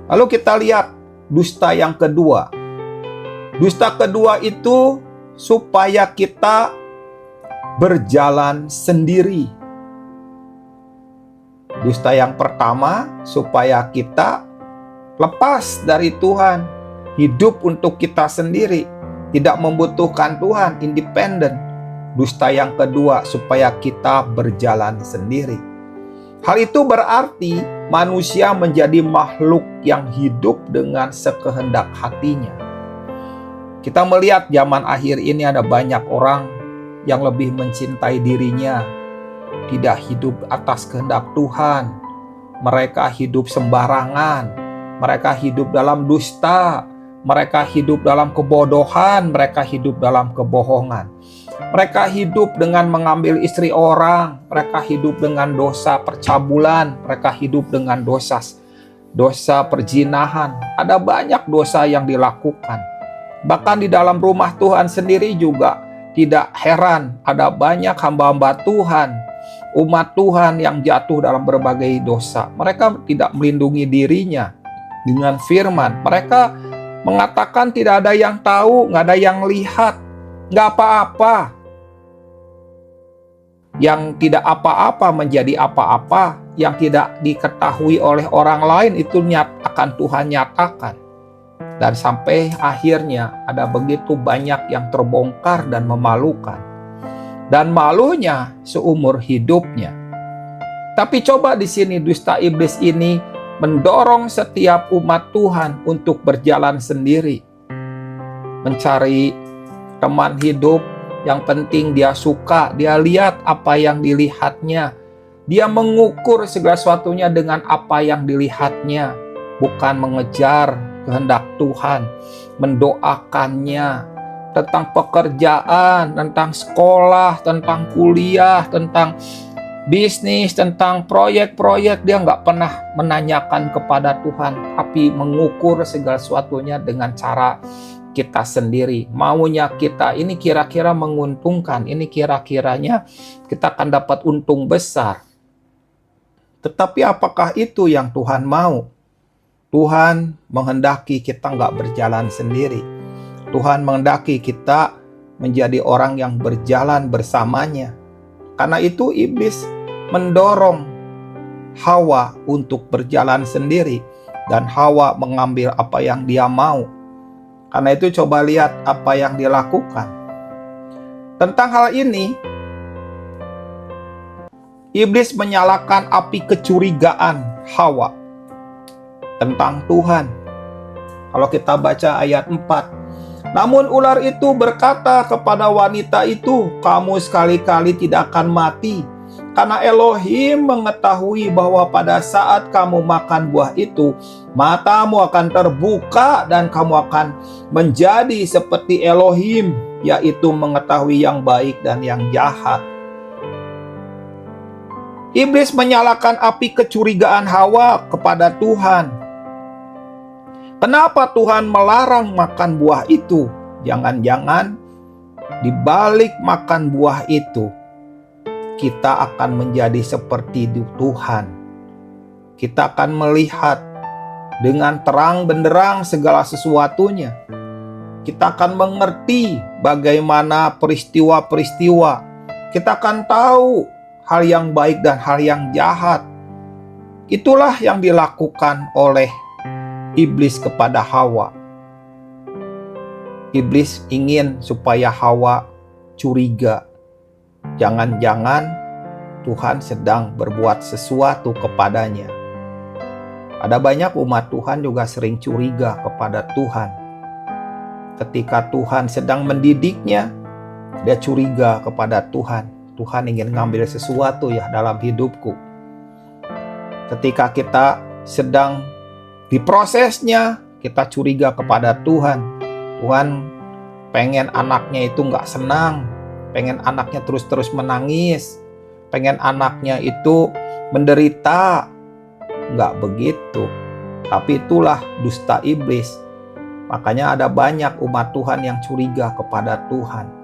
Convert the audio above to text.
Lalu kita lihat dusta yang kedua. Dusta kedua itu supaya kita berjalan sendiri. Dusta yang pertama supaya kita lepas dari Tuhan, hidup untuk kita sendiri, tidak membutuhkan Tuhan, independen. Dusta yang kedua supaya kita berjalan sendiri. Hal itu berarti manusia menjadi makhluk yang hidup dengan sekehendak hatinya. Kita melihat zaman akhir ini ada banyak orang yang lebih mencintai dirinya, tidak hidup atas kehendak Tuhan. Mereka hidup sembarangan, mereka hidup dalam dusta, mereka hidup dalam kebodohan, mereka hidup dalam kebohongan. Mereka hidup dengan mengambil istri orang, mereka hidup dengan dosa percabulan, mereka hidup dengan dosa perzinahan. Ada banyak dosa yang dilakukan. Bahkan di dalam rumah Tuhan sendiri juga tidak heran ada banyak hamba-hamba Tuhan, umat Tuhan yang jatuh dalam berbagai dosa. Mereka tidak melindungi dirinya dengan firman. Mereka mengatakan tidak ada yang tahu, nggak ada yang lihat, nggak apa-apa. Yang tidak apa-apa menjadi apa-apa, yang tidak diketahui oleh orang lain itu akan Tuhan nyatakan. Dan sampai akhirnya ada begitu banyak yang terbongkar dan memalukan. Dan malunya seumur hidupnya. Tapi coba di sini dusta iblis ini mendorong setiap umat Tuhan untuk berjalan sendiri. Mencari teman hidup, yang penting dia suka, dia lihat apa yang dilihatnya. Dia mengukur segala sesuatunya dengan apa yang dilihatnya, bukan mengejar kehendak Tuhan, mendoakannya tentang pekerjaan, tentang sekolah, tentang kuliah, tentang bisnis, tentang proyek-proyek. Dia nggak pernah menanyakan kepada Tuhan, tapi mengukur segala sesuatunya dengan cara kita sendiri. Maunya kita ini kira-kira menguntungkan, ini kira-kiranya kita akan dapat untung besar. Tetapi apakah itu yang Tuhan mau? Tuhan menghendaki kita nggak berjalan sendiri. Tuhan menghendaki kita menjadi orang yang berjalan bersamanya. Karena itu iblis mendorong Hawa untuk berjalan sendiri. Dan Hawa mengambil apa yang dia mau. Karena itu coba lihat apa yang dilakukan. Tentang hal ini, iblis menyalakan api kecurigaan Hawa tentang Tuhan. Kalau kita baca ayat 4. Namun ular itu berkata kepada wanita itu, kamu sekali-kali tidak akan mati, karena Elohim mengetahui bahwa pada saat kamu makan buah itu, matamu akan terbuka dan kamu akan menjadi seperti Elohim, yaitu mengetahui yang baik dan yang jahat. Iblis menyalakan api kecurigaan Hawa kepada Tuhan. Kenapa Tuhan melarang makan buah itu? Jangan-jangan di balik makan buah itu, kita akan menjadi seperti Tuhan. Kita akan melihat dengan terang benderang segala sesuatunya. Kita akan mengerti bagaimana peristiwa-peristiwa. Kita akan tahu hal yang baik dan hal yang jahat. Itulah yang dilakukan oleh iblis kepada Hawa. Iblis ingin supaya Hawa curiga. Jangan-jangan Tuhan sedang berbuat sesuatu kepadanya. Ada banyak umat Tuhan juga sering curiga kepada Tuhan. Ketika Tuhan sedang mendidiknya, dia curiga kepada Tuhan. Tuhan ingin ngambil sesuatu ya dalam hidupku. Ketika kita sedang diprosesnya, kita curiga kepada Tuhan. Tuhan pengen anaknya itu nggak senang, pengen anaknya terus-terus menangis, pengen anaknya itu menderita. Nggak begitu. Tapi itulah dusta iblis. Makanya ada banyak umat Tuhan yang curiga kepada Tuhan.